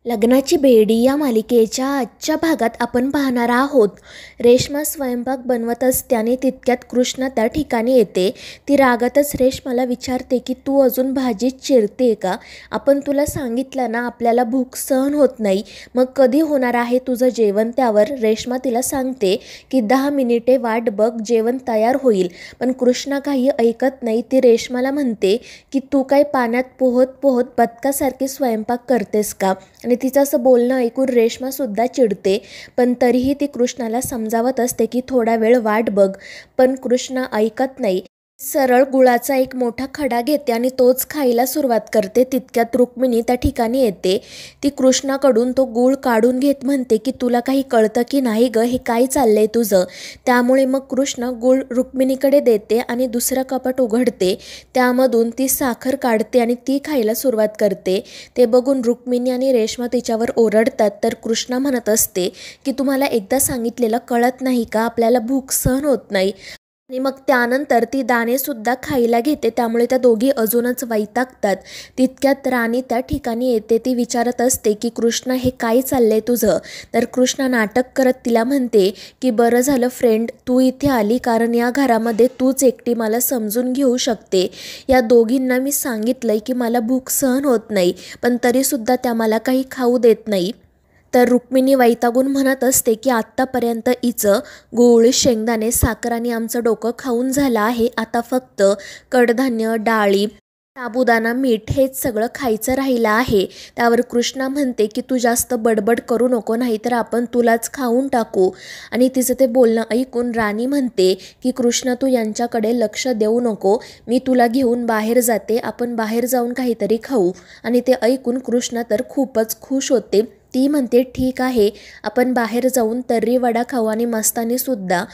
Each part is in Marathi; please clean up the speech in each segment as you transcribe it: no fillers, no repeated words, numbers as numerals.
लग्नाची बेडी या मालिकेच्या आजच्या भागात आपण पाहणार आहोत. रेश्मा स्वयंपाक बनवत असताना तितक्यात कृष्णा त्या ठिकाणी येते. ती रागातच रेश्माला विचारते की तू अजून भाजी चिरते का? आपण तुला सांगितलं ना आपल्याला भूक सहन होत नाही, मग कधी होणार आहे तुझं जेवण? त्यावर रेश्मा तिला सांगते की 10 मिनिटे वाट बघ, जेवण तयार होईल. पण कृष्णा काही ऐकत नाही. ती रेश्माला म्हणते की तू काय पाण्यात पोहत पोहत बदकासारखी स्वयंपाक करतेस का? आणि तिचं असं बोलणं ऐकून रेश्मासुद्धा चिडते. पण तरीही ती कृष्णाला समजावत असते की थोडा वेळ वाट बघ. पण कृष्णा ऐकत नाही. सरळ गुळाचा एक मोठा खडा घेते आणि तोच खायला सुरुवात करते. तितक्यात रुक्मिणी त्या ठिकाणी येते. ती कृष्णाकडून तो गूळ काढून घेत म्हणते की तुला काही कळतं की नाही ग, हे काय चाललंय तुझं? त्यामुळे मग कृष्ण गूळ रुक्मिणीकडे देते आणि दुसरं कपाट उघडते. त्यामधून ती साखर काढते आणि ती खायला सुरुवात करते. ते बघून रुक्मिणी आणि रेश्मा तिच्यावर ओरडतात. तर कृष्णा म्हणत असते की तुम्हाला एकदा सांगितलेलं कळत नाही का? आपल्याला भूक सहन होत नाही. आणि मग त्यानंतर ती दाणेसुद्धा खायला घेते. त्यामुळे त्या दोघी अजूनच वैतागतात. तितक्यात राणी त्या ठिकाणी येते. ती विचारत असते की कृष्णा, हे काय चाललंय तुझं? तर कृष्णा नाटक करत तिला म्हणते की बरं झालं फ्रेंड तू इथे आली, कारण या घरामध्ये तूच एकटी मला समजून घेऊ शकते. या दोघींना मी सांगितलंय की मला भूक सहन होत नाही, पण तरीसुद्धा त्या मला काही खाऊ देत नाही. तर रुक्मिणी वैतागून म्हणत असते की आत्तापर्यंत हिचं गूळ, शेंगदाणे, साखर आणि आमचं डोकं खाऊन झालं आहे. आता फक्त कडधान्य, डाळी, साबुदाणा, मीठ हेच सगळं खायचं राहिलं आहे. त्यावर कृष्णा म्हणते की तू जास्त बडबड करू नको, नाहीतर आपण तुलाच खाऊन टाकू. आणि तिचं ते बोलणं ऐकून राणी म्हणते की कृष्णा, तू यांच्याकडे लक्ष देऊ नको, मी तुला घेऊन बाहेर जाते, आपण बाहेर जाऊन काहीतरी खाऊ. आणि ते ऐकून कृष्णा तर खूपच खुश होते. ती म्हणते ठीक आहे, आपण बाहेर जाऊन तर्री वडा खाऊ आणि मस्तानी सुद्धा.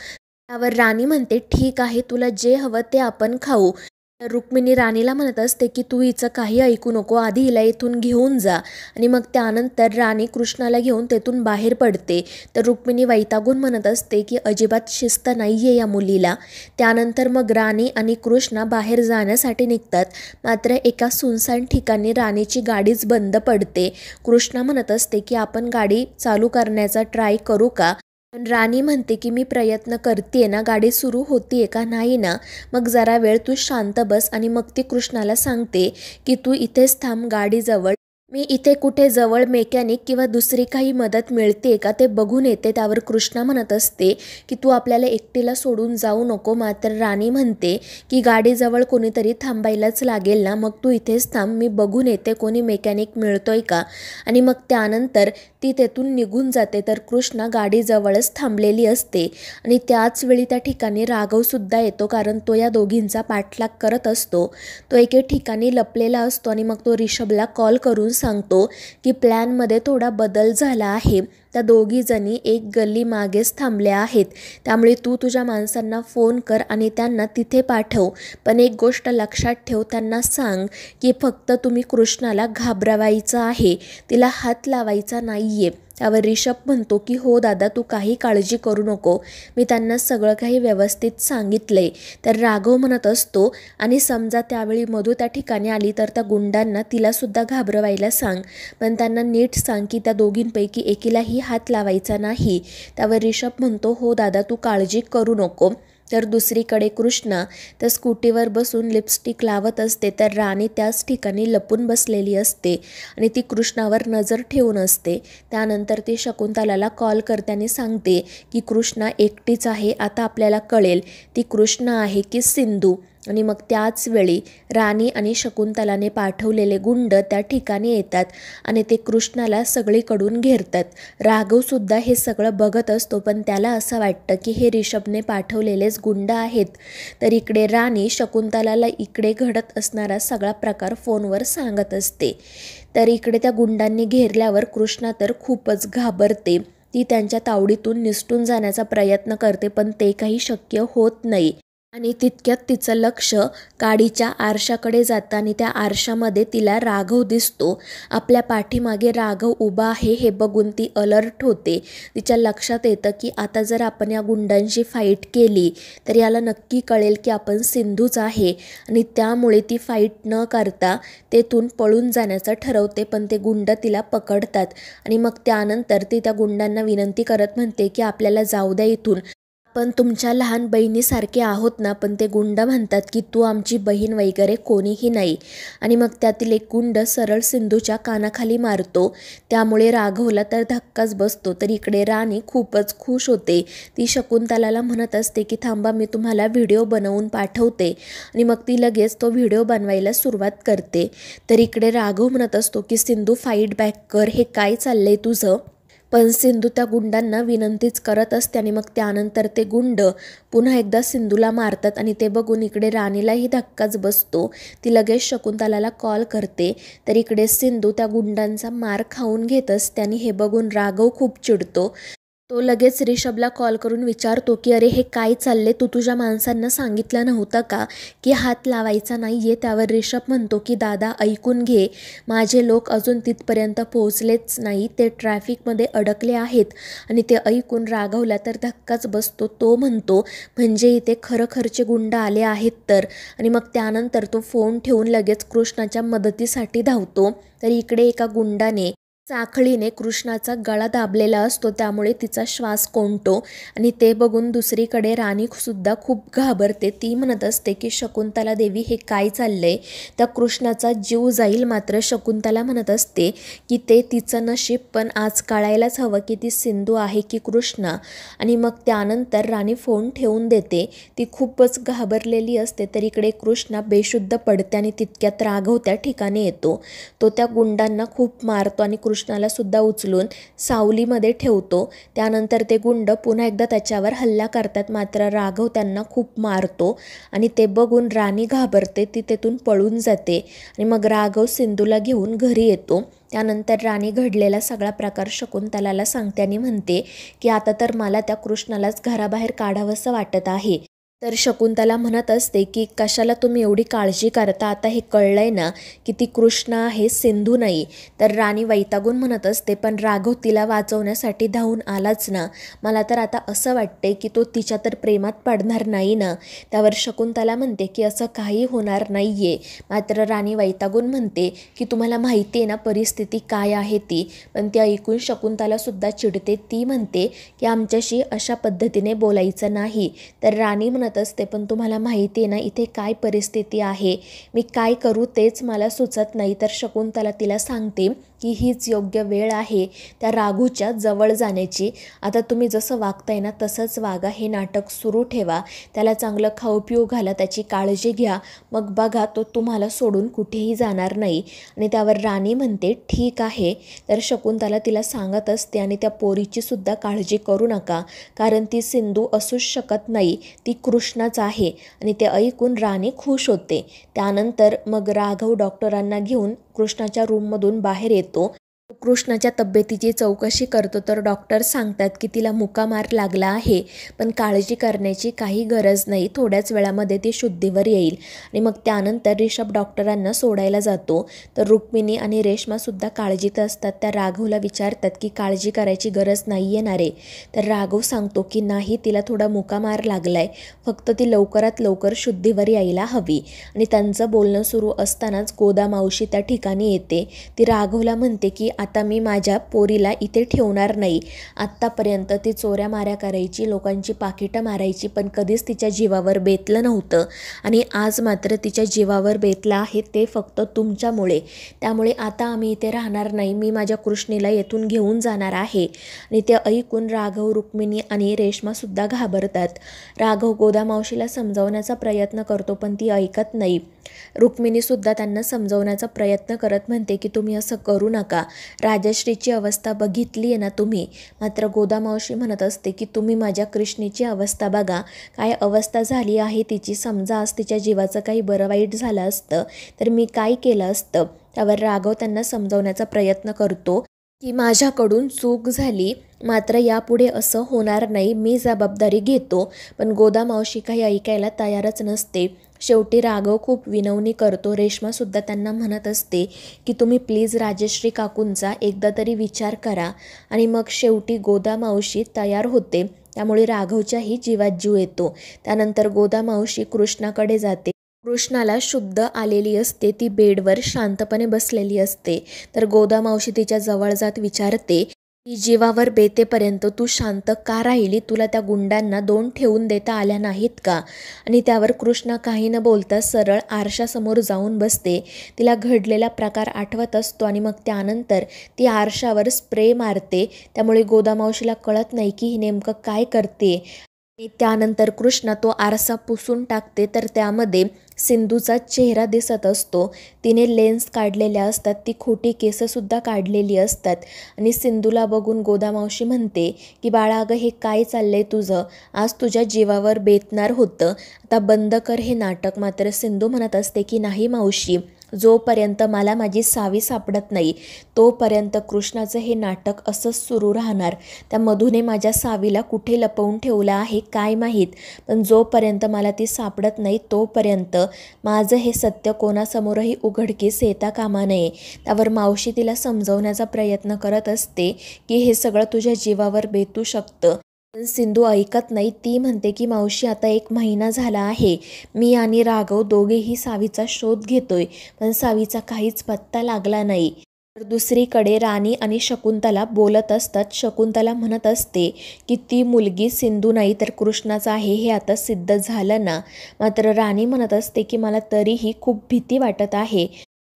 त्यावर राणी म्हणते ठीक आहे, तुला जे हवं ते आपण खाऊ. तर रुक्मिणी राणीला म्हणत असते की तू हिचं काही ऐकू नको, आधी हिला इथून घेऊन जा. आणि मग त्यानंतर राणी कृष्णाला घेऊन तेथून बाहेर पडते. तर रुक्मिणी वैतागून म्हणत असते की अजिबात शिस्त नाही आहे या मुलीला. त्यानंतर मग राणी आणि कृष्णा बाहेर जाण्यासाठी निघतात. मात्र एका सुनसान ठिकाणी राणीची गाडीच बंद पडते. कृष्णा म्हणत असते की आपण गाडी चालू करण्याचा ट्राय करू का? पण राणी म्हणते की मी प्रयत्न करते ना, गाडी सुरू होतीये का नाही ना? मग जरा वेळ तू शांत बस. आणि मग ती कृष्णाला सांगते की तू इथेच थांब गाडीजवळ, मी इथे कुठे जवळ मेकॅनिक किंवा दुसरी काही मदत मिळते का ते बघून येते. त्यावर कृष्णा म्हणत असते की तू आपल्याला एकटीला सोडून जाऊ नको. मात्र राणी म्हणते की गाडीजवळ कोणीतरी थांबायलाच लागेल ना, मग तू इथेच थांब, मी बघून येते कोणी मेकॅनिक मिळतोय का. आणि मग त्यानंतर ती तेथून निघून जाते. तर कृष्णा गाडीजवळच थांबलेली असते. आणि त्याच वेळी त्या ठिकाणी राघवसुद्धा येतो, कारण तो या दोघींचा पाठलाग करत असतो. तो एके ठिकाणी लपलेला असतो आणि मग तो रिषभला कॉल करून सांगतो की प्लॅनमध्ये थोडा बदल झाला आहे. त्या दोघी जणी एक गल्ली मागेच थांबल्या आहेत, त्यामुळे तू तुझ्या माणसांना फोन कर आणि त्यांना तिथे पाठव. पण एक गोष्ट लक्षात ठेव, त्यांना सांग की फक्त तुम्ही कृष्णाला घाबरवायचं आहे, तिला हात लावायचा नाहीये. त्यावर रिषभ म्हणतो की हो दादा, तू काही काळजी करू नको, मी त्यांना सगळं काही व्यवस्थित सांगितलंय. तर राघव म्हणत असतो आणि समजा त्यावेळी मधू त्या ठिकाणी आली तर त्या गुंडांना तिलासुद्धा घाबरवायला सांग, पण त्यांना नीट सांग की त्या दोघींपैकी एकीलाही हात लावायचा नाही. त्यावर रिषभ म्हणतो हो दादा, तू काळजी करू नको. तर दुसरीकडे कृष्णा त्या स्कूटीवर बसून लिपस्टिक लावत असते. तर राणी त्याच ठिकाणी लपून बसलेली असते आणि ती कृष्णावर नजर ठेवून असते. त्यानंतर ती शकुंतलाला कॉल करते आणि सांगते की कृष्णा एकटीच आहे, आता आपल्याला कळेल ती कृष्णा आहे की सिंधू. आणि मग त्याच वेळी राणी आणि शकुंतलाने पाठवलेले गुंड त्या ठिकाणी येतात आणि ते कृष्णाला सगळीकडून घेरतात. राघवसुद्धा हे सगळं बघत असतो, पण त्याला असं वाटतं की हे रिषभने पाठवलेलेच गुंड आहेत. तर इकडे राणी शकुंतलाला इकडे घडत असणारा सगळा प्रकार फोनवर सांगत असते. तर इकडे त्या गुंडांनी घेरल्यावर कृष्णा तर खूपच घाबरते. ती त्यांच्या तावडीतून निसटून जाण्याचा प्रयत्न करते, पण ते काही शक्य होत नाही. आणि तितक्यात तिचं लक्ष गाडीच्या आरशाकडे जातं आणि त्या आरशामध्ये तिला राघव दिसतो. आपल्या पाठीमागे राघव उभा आहे हे बघून ती अलर्ट होते. तिच्या लक्षात येतं की आता जर आपण या गुंडांशी फाईट केली तर याला नक्की कळेल की आपण सिंधूच आहे आणि त्यामुळे ती फाईट न करता तेथून पळून जाण्याचं ठरवते. पण ते गुंड तिला पकडतात आणि मग त्यानंतर ती त्या गुंडांना विनंती करत म्हणते की आपल्याला जाऊ द्या इथून, पण तुमच्या लहान बहिणीसारखे आहोत ना. पण ते गुंड म्हणतात की तू आमची बहीण वगैरे कोणीही नाही. आणि मग त्यातील एक गुंड सरळ सिंधूच्या कानाखाली मारतो. त्यामुळे राघवला तर धक्काच बसतो. तर इकडे राणी खूपच खुश होते. ती शकुंतलाला म्हणत असते की थांबा, मी तुम्हाला व्हिडिओ बनवून पाठवते. आणि मग ती लगेच तो व्हिडिओ बनवायला सुरुवात करते. तर इकडे राघव म्हणत असतो की सिंधू फाईट बॅक कर, हे काय चाललंय तुझं. पण सिंधू त्या गुंडांना विनंतीच करत असते आणि मग त्यानंतर ते गुंड पुन्हा एकदा सिंधूला मारतात आणि ते बघून इकडे राणीलाही धक्काच बसतो. ती लगेच शकुंतलाला कॉल करते. तर इकडे सिंधू त्या गुंडांचा मार खाऊन घेत असते आणि हे बघून राघव खूप चिडतो. तो लगेच रिषभला कॉल करून विचारतो की अरे हे काय चालले, तू तुझ्या माणसांना सांगितलं नव्हतं का की हात लावायचा नाही आहे. त्यावर रिषभ म्हणतो की दादा ऐकून घे, माझे लोक अजून तिथपर्यंत पोहोचलेच नाही, ते ट्रॅफिकमध्ये अडकले आहेत. आणि ते ऐकून राघवला तर धक्काच बसतो. तो म्हणतो म्हणजे इथे खरखरचे गुंड आले आहेत तर. आणि मग त्यानंतर तो फोन ठेवून लगेच कृष्णाच्या मदतीसाठी धावतो. तर इकडे एका गुंडाने साखळीने कृष्णाचा गळा दाबलेला असतो, त्यामुळे तिचा श्वास कोंडतो. आणि ते बघून दुसरीकडे राणी सुद्धा खूप घाबरते. ती म्हणत असते की शकुंतला देवी हे काय चाललंय, त्या कृष्णाचा जीव जाईल. मात्र शकुंतला म्हणत असते की ते तिचं नशीब, पण आज कळायलाच हवं की ती सिंधू आहे की कृष्णा. आणि मग त्यानंतर राणी फोन ठेवून देते. ती खूपच घाबरलेली असते. तर इकडे कृष्णा बेशुद्ध पडते आणि तितक्यात राघव त्या ठिकाणी येतो. तो त्या गुंडांना खूप मारतो आणि कृष्णाला सुद्धा उचलून सावलीमध्ये ठेवतो. त्यानंतर ते गुंड पुन्हा एकदा त्याच्यावर हल्ला करतात. मात्र राघव त्यांना खूप मारतो आणि ते बघून राणी घाबरते. ती तेथून पळून जाते आणि मग राघव सिंधूला घेऊन घरी येतो. त्यानंतर राणी घडलेला सगळा प्रकार शकुंतलाला सांगते आणि म्हणते की आता तर मला त्या कृष्णालाच घराबाहेर काढावंसं वाटत आहे. तर शकुंतला म्हणत असते की कशाला तुम्ही एवढी काळजी करता, आता हे कळलंय ना की ती कृष्णा आहे, सिंधू नाही. तर राणी वैतागून म्हणत असते पण राघव तिला वाचवण्यासाठी धावून आलाच ना, मला तर आता असं वाटते की तो तिच्या तर प्रेमात पडणार नाही ना. त्यावर शकुंतला म्हणते की असं काही होणार नाही आहे. मात्र राणी वैतागून म्हणते की तुम्हाला माहिती आहे ना परिस्थिती काय आहे ती. पण ते ऐकून शकुंतलासुद्धा चिडते. ती म्हणते की आमच्याशी अशा पद्धतीने बोलायचं नाही. तर राणी म्हणत असते पण तुम्हाला माहिती आहे ना इथे काय परिस्थिती आहे, मी काय करू तेच मला सुचत नाही. तर शकुंतला तिला सांगते की हीच योग्य वेळ आहे त्या राघूच्या जवळ जाण्याची. आता तुम्ही जसं वागताय ना तसंच वागा, हे नाटक सुरू ठेवा, त्याला चांगलं खाऊ पिऊ घाला, त्याची काळजी घ्या, मग बघा तो तुम्हाला सोडून कुठेही जाणार नाही. आणि त्यावर राणी म्हणते ठीक आहे. तर शकुंतला तिला सांगत असते आणि त्या पोरीची सुद्धा काळजी करू नका, कारण ती सिंधू असूच शकत नाही, ती कृष्णाच आहे. आणि ते ऐकून राणी खुश होते. त्यानंतर मग राघव डॉक्टरांना घेऊन कृष्णाच्या रूममधून बाहेर येतो. कृष्णाच्या तब्येतीची चौकशी करतो. तर डॉक्टर सांगतात की तिला मुका मार लागला आहे, पण काळजी करण्याची काही गरज नाही, थोड्याच वेळामध्ये ती शुद्धीवर येईल. आणि मग त्यानंतर रिषभ डॉक्टरांना सोडायला जातो. तर रुक्मिणी आणि रेश्मासुद्धा काळजीत असतात. त्या राघवला विचारतात की काळजी करायची गरज नाही येणार आहे. तर राघव सांगतो की नाही, तिला थोडा मुका मार लागलाय, फक्त ती लवकरात लवकर शुद्धीवर यायला हवी. आणि त्यांचं बोलणं सुरू असतानाच गोदा मावशी त्या ठिकाणी येते. ती राघवला म्हणते की आता मी माझ्या पोरीला इथे ठेवणार नाही. आत्तापर्यंत ती चोऱ्या माऱ्या करायची, लोकांची पाकिटं मारायची, पण कधीच तिच्या जीवावर बेतलं नव्हतं. आणि आज मात्र तिच्या जीवावर बेतलं आहे, ते फक्त तुमच्यामुळे. त्यामुळे आता आम्ही इथे राहणार नाही, मी माझ्या कृष्णेला येथून घेऊन जाणार आहे. आणि ते ऐकून राघव, रुक्मिणी आणि रेश्मासुद्धा घाबरतात. राघव गोदा मावशीला समजावण्याचा प्रयत्न करतो पण ती ऐकत नाही. रुक्मिणीसुद्धा त्यांना समजावण्याचा प्रयत्न करत म्हणते की तुम्ही असं करू नका, राजश्रीची अवस्था बघितली आहे ना तुम्ही. मात्र गोदा मावशी म्हणत असते की तुम्ही माझ्या कृष्णेची अवस्था बघा, काय अवस्था झाली आहे तिची. समजा आज तिच्या जीवाचं काही बरं वाईट झालं असतं तर मी काय केलं असतं. त्यावर राघव त्यांना समजावण्याचा प्रयत्न करतो की माझ्याकडून चूक झाली, मात्र यापुढे असं होणार नाही, मी जबाबदारी घेतो. पण गोदा मावशी काही ऐकायला तयारच नसते. शेवटी राघव खूप विनवणी करतो. रेश्मासुद्धा त्यांना म्हणत असते की तुम्ही प्लीज राजश्री काकूंचा एकदा तरी विचार करा. आणि मग शेवटी गोदा मावशी तयार होते. त्यामुळे राघवच्याही जीवात जीव येतो. त्यानंतर गोदा मावशी कृष्णाकडे जाते. कृष्णाला शुद्ध आलेली असते. ती बेडवर शांतपणे बसलेली असते. तर गोदा मावशी तिच्या जवळ जात विचारते की जीवावर बेतेपर्यंत तू शांत का राहिली? तुला त्या गुंडांना 2 ठेवून देता आल्या नाहीत का? आणि त्यावर कृष्णा काही न बोलता सरळ आरशासमोर जाऊन बसते. तिला घडलेला प्रकार आठवत असतो आणि मग त्यानंतर ती आरशावर स्प्रे मारते. त्यामुळे गोदा मावशीला कळत नाही की ही नेमकं काय करते. आणि त्यानंतर कृष्णा तो आरसा पुसून टाकते. तर त्यामध्ये सिंधूचा चेहरा दिसत असतो. तिने लेन्स काढलेल्या असतात, ती खोटी केससुद्धा काढलेली असतात. आणि सिंधूला बघून गोदा मावशी म्हणते की बाळा अगं हे काय चाललंय तुझं? आज तुझ्या जीवावर बेतणार होतं, आता बंद कर हे नाटक. मात्र सिंधू म्हणत असते की नाही मावशी, जोपर्यंत मला माझी सावी सापडत नाही तोपर्यंत कृष्णाचं हे नाटक असंच सुरू राहणार. त्या मधूने माझ्या सावीला कुठे लपवून ठेवलं आहे काय माहीत, पण जोपर्यंत मला ती सापडत नाही तोपर्यंत माझं हे सत्य कोणासमोरही उघडकीस येता कामा नये. त्यावर मावशी तिला समजवण्याचा प्रयत्न करत असते की हे सगळं तुझ्या जीवावर बेतू शकतं. पण सिंधू ऐकत नाही. ती म्हणते की मावशी आता 1 महिना झाला आहे, मी आणि राघव दोघेही सावीचा शोध घेतोय, पण सावीचा काहीच पत्ता लागला नाही. तर दुसरीकडे राणी आणि शकुंतला बोलत असतात. शकुंतला म्हणत असते की ती मुलगी सिंधू नाही तर कृष्णाचा आहे हे आता सिद्ध झालं ना. मात्र राणी म्हणत असते की मला तरीही खूप भीती वाटत आहे.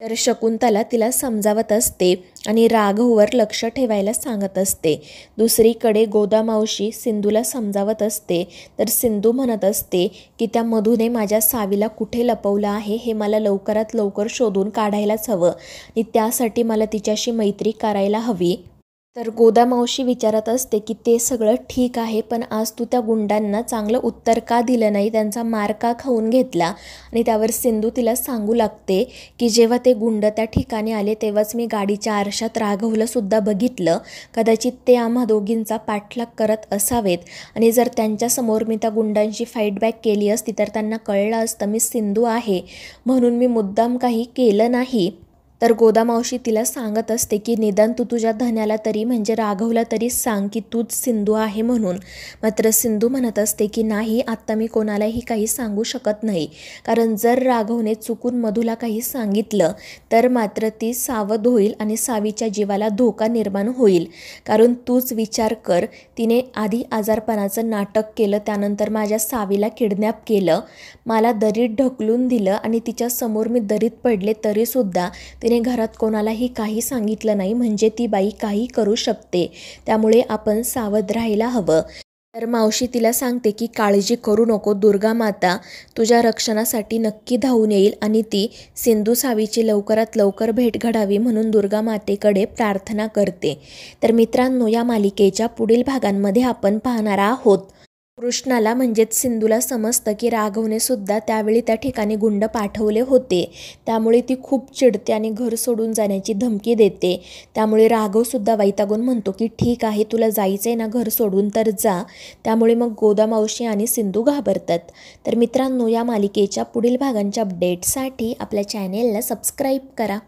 तर शकुंतला तिला समजावत असते आणि राघववर लक्ष ठेवायला सांगत असते. दुसरीकडे गोदा मावशी सिंधूला समजावत असते. तर सिंधू म्हणत असते की त्या मधूने माझ्या सावीला कुठे लपवलं आहे हे मला लवकरात लवकर शोधून काढायलाच हवं आणि त्यासाठी मला तिच्याशी मैत्री करायला हवी. तर गोदा मावशी विचारत असते की ते सगळं ठीक आहे, पण आज तू त्या गुंडांना चांगलं उत्तर का दिलं नाही, त्यांचा मार का खाऊन घेतला? आणि त्यावर सिंधू तिला सांगू लागते की जेव्हा ते गुंड त्या ठिकाणी आले तेव्हाच मी गाडीच्या आरशात राघवला सुद्धा बघितलं. कदाचित ते आम्हा दोघींचा पाठलाग करत असावेत आणि जर त्यांच्यासमोर मी त्या गुंडांची फाईट बॅक केली असती तर त्यांना कळलं असतं मी सिंधू आहे, म्हणून मी मुद्दाम काही केलं नाही. तर गोदा मावशी तिला सांगत असते की निदान तू तुझ्या धन्याला तरी म्हणजे राघवला तरी सांग की तूच सिंधू आहे म्हणून. मात्र सिंधू म्हणत असते की नाही, आत्ता मी कोणालाही काही सांगू शकत नाही, कारण जर राघवने चुकून मधूला काही सांगितलं तर मात्र ती सावध होईल आणि सावीच्या जीवाला धोका निर्माण होईल. कारण तूच विचार कर, तिने आधी आजारपणाचं नाटक केलं, त्यानंतर माझ्या सावीला किडनॅप केलं, मला दरीत ढकलून दिलं आणि तिच्यासमोर मी दरीत पडले तरीसुद्धा तिने घरात कोणालाही काही सांगितलं नाही. म्हणजे ती बाई काही करू शकते, त्यामुळे आपण सावध राहायला हवं. तर मावशी तिला सांगते की काळजी करू नको, दुर्गा माता तुझ्या रक्षणासाठी नक्की धावून येईल आणि ती सिंधू सावीची लवकरात लवकर भेट घडावी म्हणून दुर्गा मातेकडे प्रार्थना करते. तर मित्रांनो, या मालिकेच्या पुढील भागांमध्ये आपण पाहणार आहोत कृष्णाला म्हणजेच सिंधूला समजतं की राघवने सुद्धा त्यावेळी त्या ठिकाणी गुंड पाठवले होते. त्यामुळे ती खूप चिडते आणि घर सोडून जाण्याची धमकी देते. त्यामुळे राघवसुद्धा वैतागून म्हणतो की ठीक आहे, तुला जायचं आहे ना घर सोडून तर जा. त्यामुळे मग गोदा मावशी आणि सिंधू घाबरतात. तर मित्रांनो, या मालिकेच्या पुढील भागांच्या अपडेटसाठी आपल्या चॅनेलला सबस्क्राईब करा.